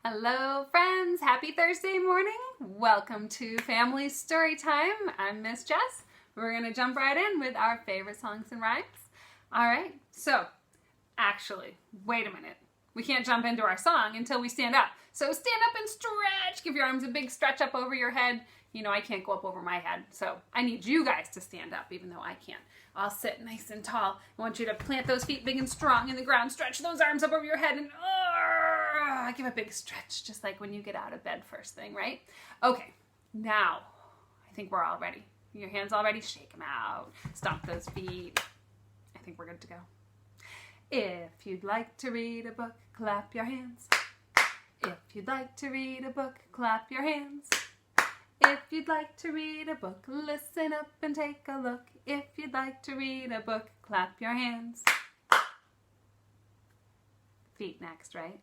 Hello friends, happy Thursday morning. Welcome to Family Storytime. I'm Miss Jess. We're going to jump right in with our favorite songs and rhymes. Alright, so actually, wait a minute. We can't jump into our song until we stand up. So stand up and stretch. Give your arms a big stretch up over your head. You know, I can't go up over my head, so I need you guys to stand up, even though I can't. I'll sit nice and tall. I want you to plant those feet big and strong in the ground. Stretch those arms up over your head and give a big stretch, just like when you get out of bed first thing, right? Okay, now I think we're all ready. Your hands all ready? Shake them out. Stomp those feet. I think we're good to go. If you'd like to read a book, clap your hands. If you'd like to read a book, clap your hands. If you'd like to read a book, listen up and take a look. If you'd like to read a book, clap your hands. Feet next, right?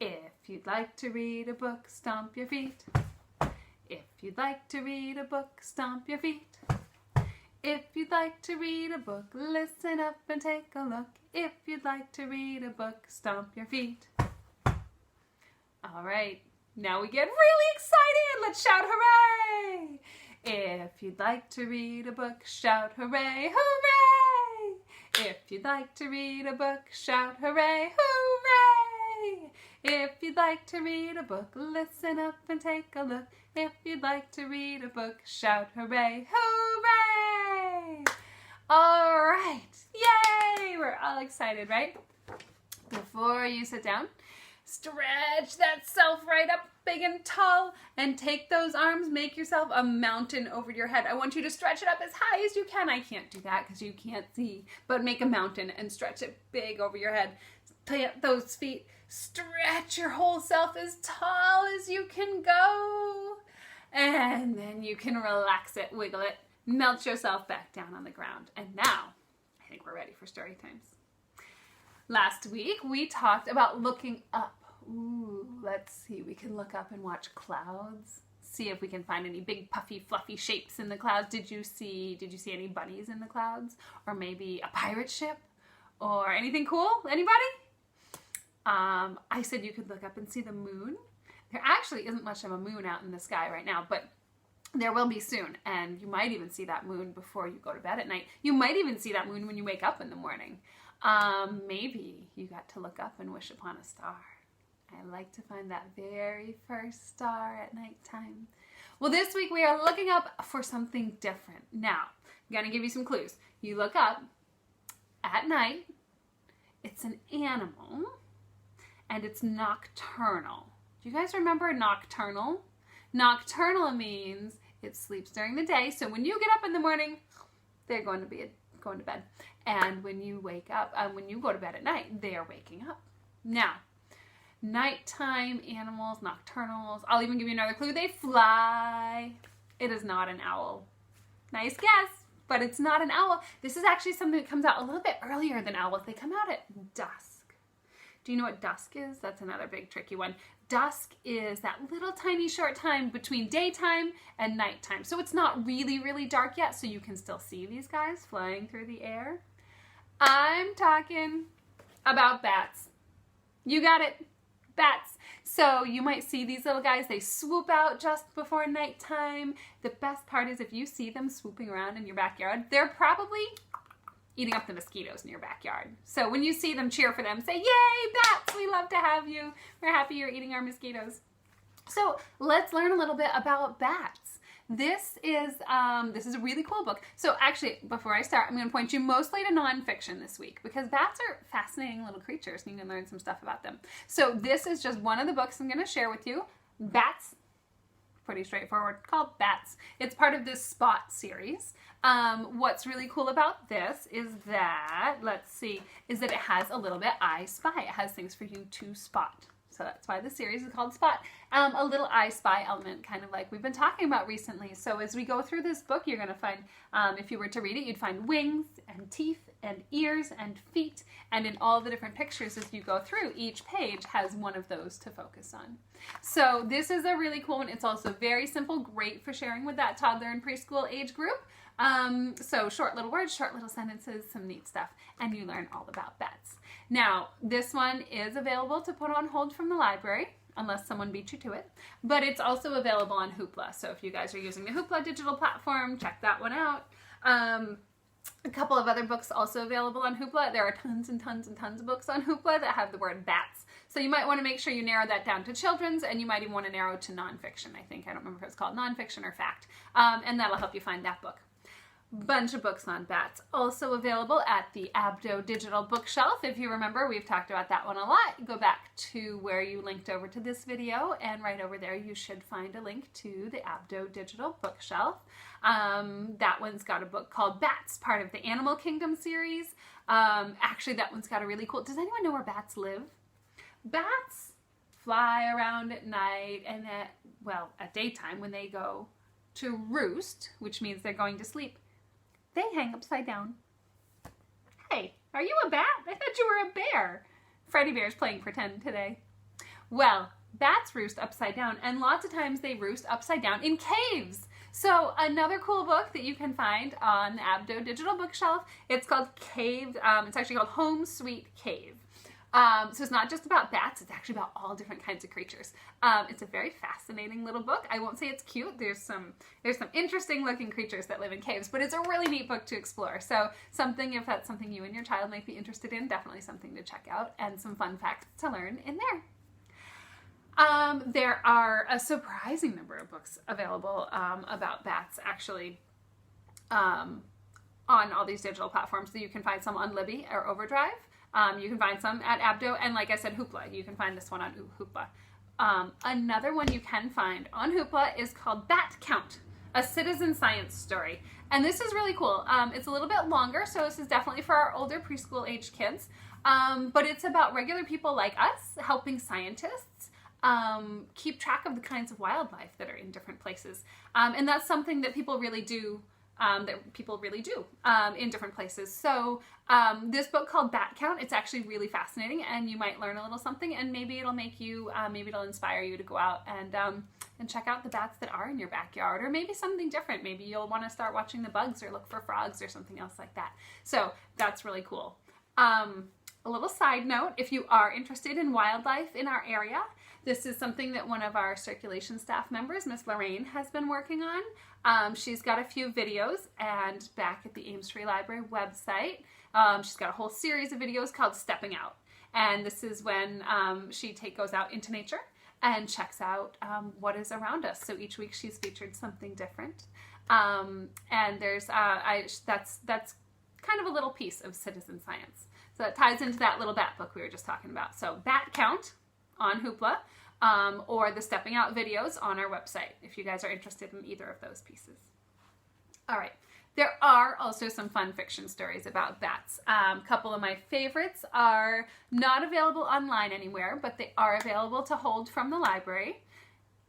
If you'd like to read a book, stomp your feet. If you'd like to read a book, stomp your feet. If you'd like to read a book, listen up and take a look. If you'd like to read a book, stomp your feet. All right, now we get really excited. Let's shout hooray! If you'd like to read a book, shout hooray, hooray! If you'd like to read a book, shout hooray, hooray! If you'd like to read a book, listen up and take a look. If you'd like to read a book, shout hooray, hooray! All right, yay! We're all excited, right? Before you sit down, stretch that self right up big and tall and take those arms, make yourself a mountain over your head. I want you to stretch it up as high as you can. I can't do that because you can't see, but make a mountain and stretch it big over your head. Plant those feet, stretch your whole self as tall as you can go. And then you can relax it, wiggle it, melt yourself back down on the ground. And now, I think we're ready for story times. Last week, we talked about looking up. Ooh, let's see. We can look up and watch clouds. See if we can find any big, puffy, fluffy shapes in the clouds. Did you see any bunnies in the clouds? Or maybe a pirate ship? Or anything cool? Anybody? I said you could look up and see the moon. There actually isn't much of a moon out in the sky right now, but there will be soon. And you might even see that moon before you go to bed at night. You might even see that moon when you wake up in the morning. Maybe you got to look up and wish upon a star. I like to find that very first star at nighttime. Well, this week we are looking up for something different. Now, I'm going to give you some clues. You look up at night. It's an animal, and it's nocturnal. Do you guys remember nocturnal? Nocturnal means it sleeps during the day, so when you get up in the morning, they're going to bed. And when you wake up, when you go to bed at night, they are waking up. Now, nighttime animals, nocturnals. I'll even give you another clue. They fly. It is not an owl. Nice guess, but it's not an owl. This is actually something that comes out a little bit earlier than owls. They come out at dusk. Do you know what dusk is? That's another big tricky one. Dusk is that little tiny short time between daytime and nighttime. So it's not really, really dark yet, so you can still see these guys flying through the air. I'm talking about bats. You got it. Bats. So you might see these little guys, they swoop out just before nighttime. The best part is if you see them swooping around in your backyard, they're probably eating up the mosquitoes in your backyard. So when you see them, cheer for them. Say, yay, bats, we love to have you. We're happy you're eating our mosquitoes. So let's learn a little bit about bats. This is a really cool book. So actually, before I start, I'm going to point you mostly to nonfiction this week because bats are fascinating little creatures and you can learn some stuff about them. So this is just one of the books I'm going to share with you. Bats, pretty straightforward, called Bats. It's part of this Spot series. What's really cool about this is that, is that it has a little bit I Spy. It has things for you to spot. So that's why the series is called Spot. A little I Spy element, kind of like we've been talking about recently. So as we go through this book, you're going to find, if you were to read it, you'd find wings and teeth and ears and feet, and in all the different pictures as you go through, each page has one of those to focus on. So this is a really cool one. It's also very simple, great for sharing with that toddler and preschool age group. So short little words, short little sentences, some neat stuff, and you learn all about bats. Now, this one is available to put on hold from the library, unless someone beat you to it, but it's also available on Hoopla. So if you guys are using the Hoopla digital platform, check that one out. A couple of other books also available on Hoopla. There are tons and tons and tons of books on Hoopla that have the word bats. So you might want to make sure you narrow that down to children's, and you might even want to narrow to nonfiction. I don't remember if it's called nonfiction or fact. And that'll help you find that book. Bunch of books on bats also available at the Abdo digital bookshelf. If you remember, we've talked about that one a lot. Go back to where you linked over to this video, and right over there you should find a link to the Abdo digital bookshelf. That one's got a book called Bats, part of the Animal Kingdom series. Actually, that one's got a really cool, does anyone know where bats live? Bats fly around at night and at daytime when they go to roost, which means they're going to sleep. They hang upside down. Hey, are you a bat? I thought you were a bear. Freddy Bear's playing pretend today. Well, bats roost upside down, and lots of times they roost upside down in caves. So another cool book that you can find on the Abdo digital bookshelf, it's called Cave. It's actually called Home Sweet Cave. So it's not just about bats, it's actually about all different kinds of creatures. It's a very fascinating little book. I won't say it's cute. There's some interesting looking creatures that live in caves, but it's a really neat book to explore. So if that's something you and your child might be interested in, definitely something to check out, and some fun facts to learn in there. There are a surprising number of books available about bats, actually, on all these digital platforms. So you can find some on Libby or Overdrive. You can find some at Abdo, and like I said, Hoopla. You can find this one on Hoopla. Another one you can find on Hoopla is called Bat Count, a citizen science story. And this is really cool. It's a little bit longer, so this is definitely for our older preschool age kids. But it's about regular people like us helping scientists keep track of the kinds of wildlife that are in different places. And that's something that people really do in different places. So this book called Bat Count, it's actually really fascinating, and you might learn a little something, and maybe it'll make you, maybe it'll inspire you to go out and check out the bats that are in your backyard, or maybe something different. Maybe you'll want to start watching the bugs or look for frogs or something else like that. So that's really cool. A little side note, if you are interested in wildlife in our area, this is something that one of our circulation staff members, Miss Lorraine, has been working on. She's got a few videos, and back at the Ames Free Library website, she's got a whole series of videos called Stepping Out. And this is when she goes out into nature and checks out what is around us. So each week she's featured something different. And there's, that's kind of a little piece of citizen science. So that ties into that little bat book we were just talking about. So Bat Count on Hoopla, or the Stepping Out videos on our website, if you guys are interested in either of those pieces. All right. There are also some fun fiction stories about bats. A couple of my favorites are not available online anywhere, but they are available to hold from the library.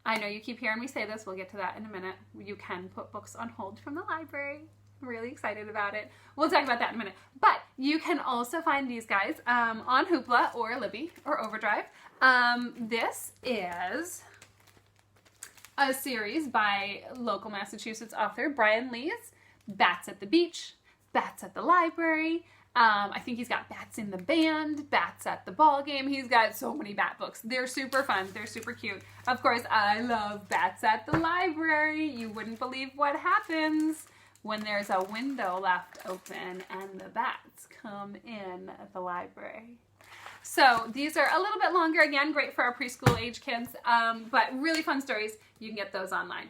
I know you keep hearing me say this. We'll get to that in a minute. You can put books on hold from the library. I'm really excited about it. We'll talk about that in a minute. But you can also find these guys on Hoopla or Libby or Overdrive. This is a series by local Massachusetts author Brian Lees. Bats at the Beach, Bats at the Library. I think he's got Bats in the Band, Bats at the Ball Game. He's got so many bat books. They're super fun. They're super cute. Of course, I love Bats at the Library. You wouldn't believe what happens when there's a window left open and the bats come in at the library. So these are a little bit longer. Again, great for our preschool age kids, but really fun stories. You can get those online.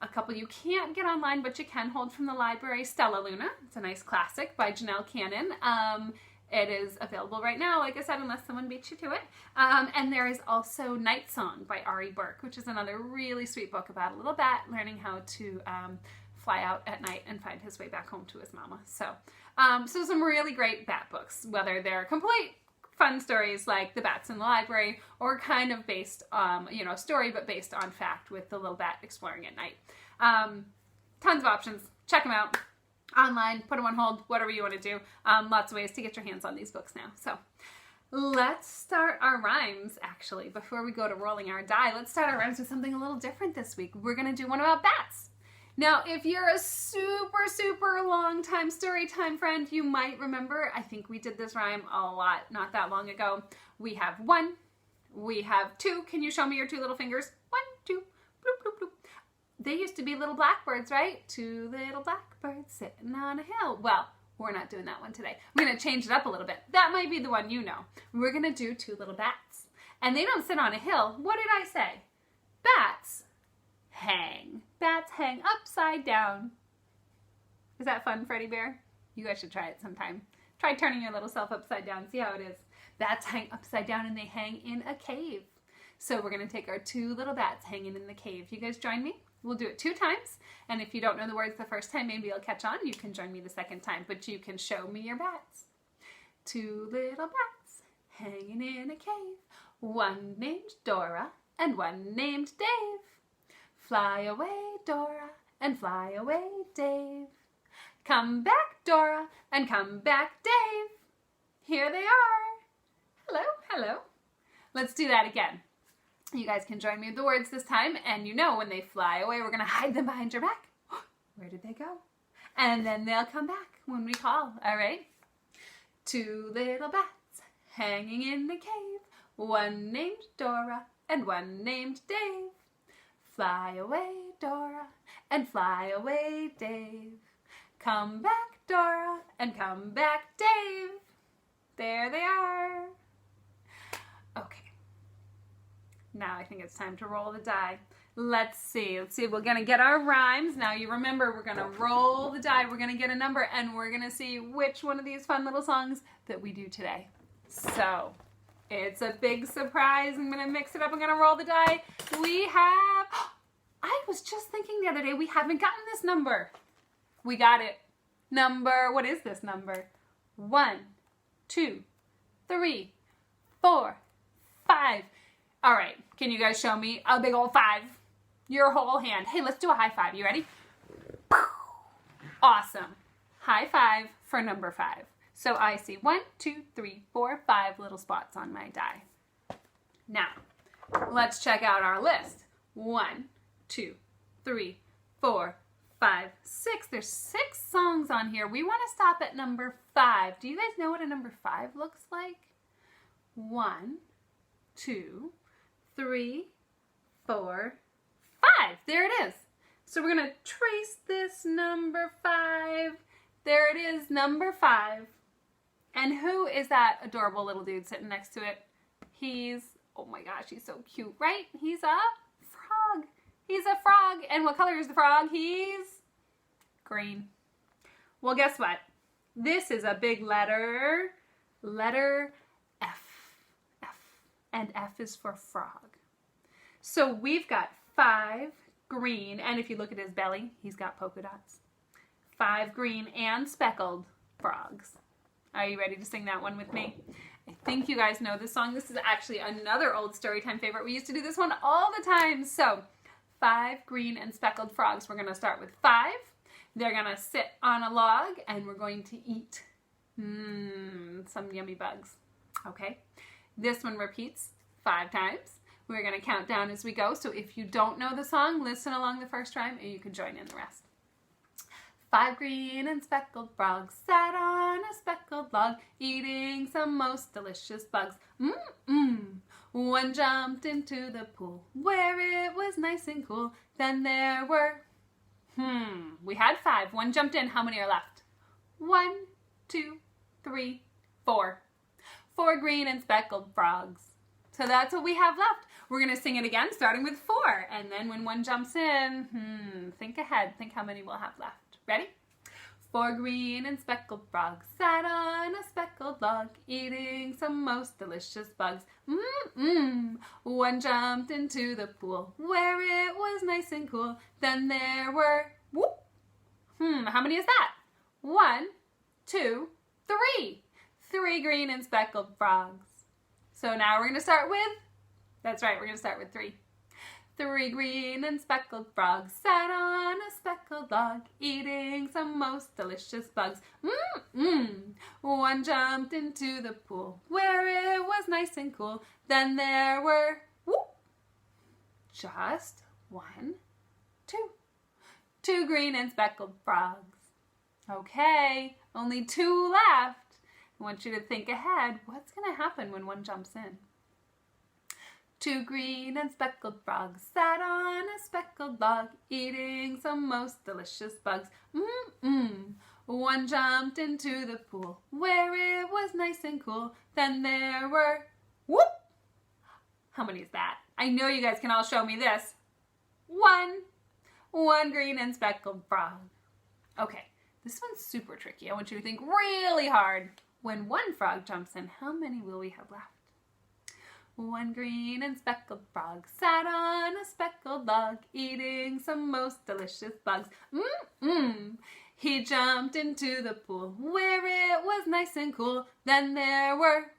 A couple you can't get online, but you can hold from the library. Stella Luna. It's a nice classic by Janelle Cannon. It is available right now, like I said, unless someone beats you to it. And there is also Night Song by Ari Burke, which is another really sweet book about a little bat learning how to fly out at night and find his way back home to his mama. So some really great bat books, whether they're complete fun stories like The Bats in the Library, or kind of based, story, but based on fact with the little bat exploring at night. Tons of options. Check them out. online, put them on hold, whatever you want to do. Lots of ways to get your hands on these books now. So let's start our rhymes, actually. Before we go to rolling our die, let's start our rhymes with something a little different this week. We're going to do one about bats. Now, if you're a super, super long time Storytime friend, you might remember, I think we did this rhyme a lot, not that long ago. We have 1, we have 2. Can you show me your 2 little fingers? 1, 2, bloop, bloop, bloop. They used to be little blackbirds, right? 2 little blackbirds sitting on a hill. Well, we're not doing that one today. We're going to change it up a little bit. That might be the one you know. We're going to do 2 little bats. And they don't sit on a hill. What did I say? Bats hang. Bats hang upside down. Is that fun, Freddy Bear? You guys should try it sometime. Try turning your little self upside down. See how it is. Bats hang upside down and they hang in a cave. So we're going to take our 2 little bats hanging in the cave. You guys join me? We'll do it 2 times. And if you don't know the words the first time, maybe you'll catch on. You can join me the second time. But you can show me your bats. 2 little bats hanging in a cave. One named Dora and one named Dave. Fly away, Dora, and fly away, Dave. Come back, Dora, and come back, Dave. Here they are. Hello, hello. Let's do that again. You guys can join me with the words this time, and you know when they fly away, we're going to hide them behind your back. Where did they go? And then they'll come back when we call, all right? 2 little bats hanging in the cave. One named Dora and one named Dave. Fly away, Dora, and fly away, Dave. Come back, Dora, and come back, Dave. There they are. Okay. Now I think it's time to roll the die. Let's see. We're going to get our rhymes. Now you remember we're going to roll the die. We're going to get a number, and we're going to see which one of these fun little songs that we do today. So it's a big surprise. I'm going to mix it up. I'm going to roll the die. We have... I was just thinking the other day, we haven't gotten this number. We got it. What is this number? 1, 2, 3, 4, 5. All right, can you guys show me a big old 5? Your whole hand. Hey, let's do a high 5. You ready? Awesome. High 5 for number 5. So I see 1, 2, 3, 4, 5 little spots on my die. Now, let's check out our list. 1, 2, 3, 4, 5, 6. There's 6 songs on here. We want to stop at number 5. Do you guys know what a number 5 looks like? 1, 2, 3, 4, 5. There it is. So we're going to trace this number 5. There it is, number 5. And who is that adorable little dude sitting next to it? Oh my gosh, he's so cute, right? He's a frog. He's a frog. And what color is the frog? He's green. Well, guess what? This is a big letter F. And F is for frog. So we've got 5 green, and if you look at his belly, he's got polka dots. 5 green and speckled frogs. Are you ready to sing that one with me? I think you guys know this song. This is actually another old Storytime favorite. We used to do this one all the time. So 5 green and speckled frogs. We're going to start with 5. They're going to sit on a log, and we're going to eat some yummy bugs. Okay? This one repeats 5 times. We're going to count down as we go. So if you don't know the song, listen along the first rhyme, and you can join in the rest. 5 green and speckled frogs sat on a speckled log, eating some most delicious bugs. One jumped into the pool where it was nice and cool. Then there were, we had 5. One jumped in. How many are left? 1, 2, 3, 4. 4 green and speckled frogs. So that's what we have left. We're going to sing it again, starting with 4. And then when one jumps in, think ahead. Think how many we'll have left. Ready? 4 green and speckled frogs sat on a speckled log, eating some most delicious bugs. One jumped into the pool where it was nice and cool. Then there were, how many is that? 1, 2, 3. 3 green and speckled frogs. So now we're going to start with, that's right, we're going to start with 3. 3 green and speckled frogs sat on a speckled log, eating some most delicious bugs. One jumped into the pool where it was nice and cool. Then there were, just 1, 2 green and speckled frogs. Okay, only 2 left. I want you to think ahead. What's going to happen when one jumps in? 2 green and speckled frogs sat on a speckled log, eating some most delicious bugs. One jumped into the pool where it was nice and cool. Then there were, how many is that? I know you guys can all show me this. 1 green and speckled frog. Okay, this one's super tricky. I want you to think really hard. When 1 frog jumps in, how many will we have left? 1 green and speckled frog sat on a speckled log, eating some most delicious bugs. He jumped into the pool where it was nice and cool. Then there were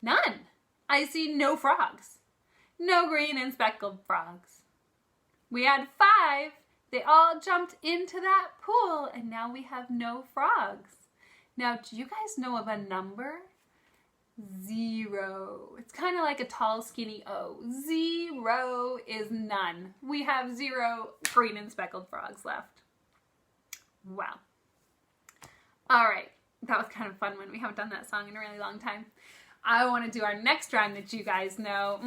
none. I see no frogs. No green and speckled frogs. We had 5. They all jumped into that pool, and now we have no frogs. Now, do you guys know of a number? 0. It's kind of like a tall, skinny O. 0 is none. We have 0 green and speckled frogs left. Wow. All right. That was kind of fun when we haven't done that song in a really long time. I want to do our next rhyme that you guys know.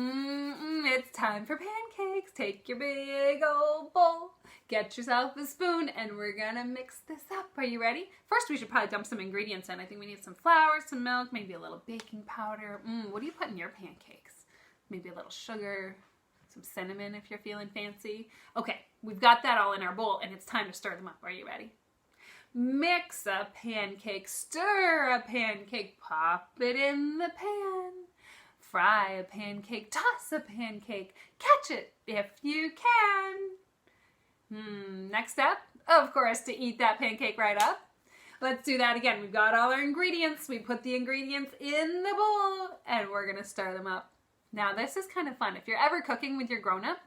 It's time for pancakes. Take your big old bowl. Get yourself a spoon and we're gonna mix this up. Are you ready? First, we should probably dump some ingredients in. I think we need some flour, some milk, maybe a little baking powder. What do you put in your pancakes? Maybe a little sugar, some cinnamon if you're feeling fancy. Okay, we've got that all in our bowl and it's time to stir them up. Are you ready? Mix a pancake, stir a pancake, pop it in the pan. Fry a pancake, toss a pancake, catch it if you can. Next step, of course, to eat that pancake right up. Let's do that again. We've got all our ingredients. We put the ingredients in the bowl and we're gonna stir them up. Now this is kind of fun. If you're ever cooking with your grown-up,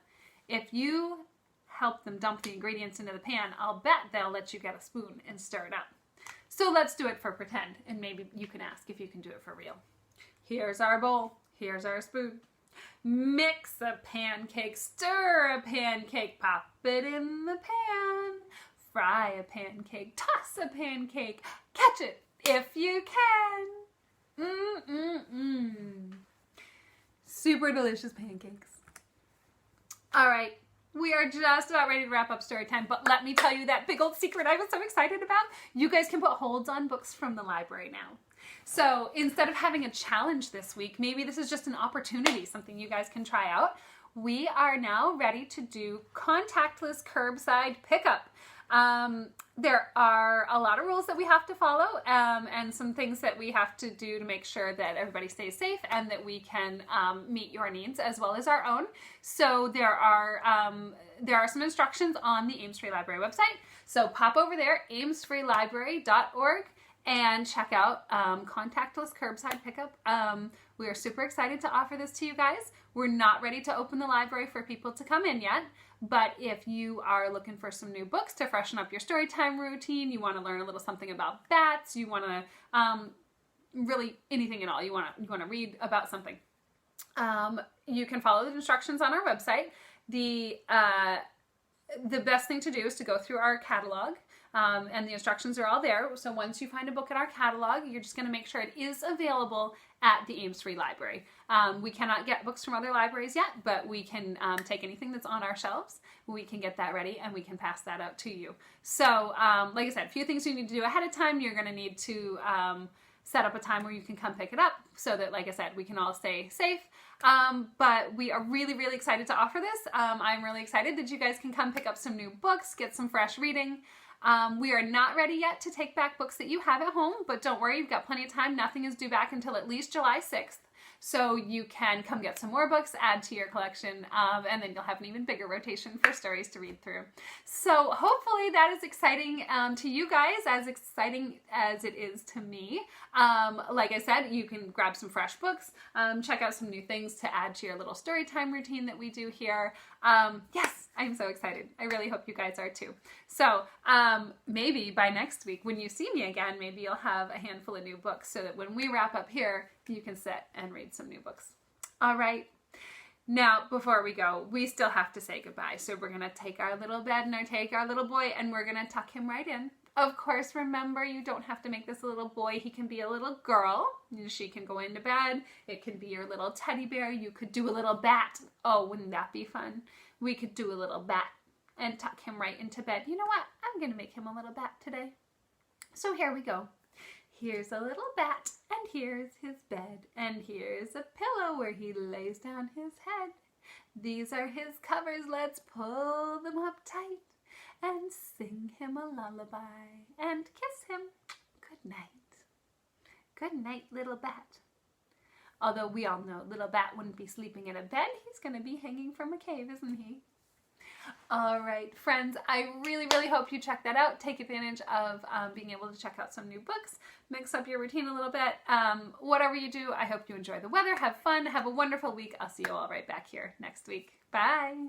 if you help them dump the ingredients into the pan, I'll bet they'll let you get a spoon and stir it up. So let's do it for pretend, and maybe you can ask if you can do it for real. Here's our bowl, here's our spoon. Mix a pancake, stir a pancake, pop it in the pan. Fry a pancake, toss a pancake, catch it if you can. Super delicious pancakes. All right. We are just about ready to wrap up story time, but let me tell you that big old secret I was so excited about. You guys can put holds on books from the library now. So instead of having a challenge this week, maybe this is just an opportunity, something you guys can try out. We are now ready to do contactless curbside pickup. There are a lot of rules that we have to follow and some things that we have to do to make sure that everybody stays safe and that we can meet your needs as well as our own. So there are some instructions on the Ames Free Library website. So pop over there, amesfreelibrary.org, and check out contactless curbside pickup. We are super excited to offer this to you guys. We're not ready to open the library for people to come in yet. But if you are looking for some new books to freshen up your storytime routine, you want to learn a little something about bats, you want to really anything at all, you want to read about something, you can follow the instructions on our website. The best thing to do is to go through our catalog. And the instructions are all there. So once you find a book in our catalog, you're just going to make sure it is available at the Ames Free Library. We cannot get books from other libraries yet, but we can take anything that's on our shelves. We can get that ready and we can pass that out to you. So like I said, a few things you need to do ahead of time. You're going to need to set up a time where you can come pick it up so that, like I said, we can all stay safe. But we are really, really excited to offer this. I'm really excited that you guys can come pick up some new books, get some fresh reading. We are not ready yet to take back books that you have at home, but don't worry, you've got plenty of time. Nothing is due back until at least July 6th. so you can come get some more books, add to your collection, and then you'll have an even bigger rotation for stories to read through. So hopefully that is exciting to you guys, as exciting as it is to me. Like I said, you can grab some fresh books, check out some new things to add to your little story time routine that we do here. Yes, I'm so excited. I really hope you guys are too. So maybe by next week when you see me again, maybe you'll have a handful of new books so that when we wrap up here, you can sit and read some new books. All right. Now, before we go, we still have to say goodbye. So we're going to take our little bed and take our little boy, and we're going to tuck him right in. Of course, remember, you don't have to make this a little boy. He can be a little girl. She can go into bed. It can be your little teddy bear. You could do a little bat. Oh, wouldn't that be fun? We could do a little bat and tuck him right into bed. You know what? I'm going to make him a little bat today. So here we go. Here's a little bat, and here's his bed, and here's a pillow where he lays down his head. These are his covers. Let's pull them up tight and sing him a lullaby and kiss him good night. Good night, little bat. Although we all know little bat wouldn't be sleeping in a bed. He's going to be hanging from a cave, isn't he? All right, friends, I really, really hope you check that out. Take advantage of being able to check out some new books, mix up your routine a little bit. Whatever you do, I hope you enjoy the weather, have fun, have a wonderful week. I'll see you all right back here next week. Bye.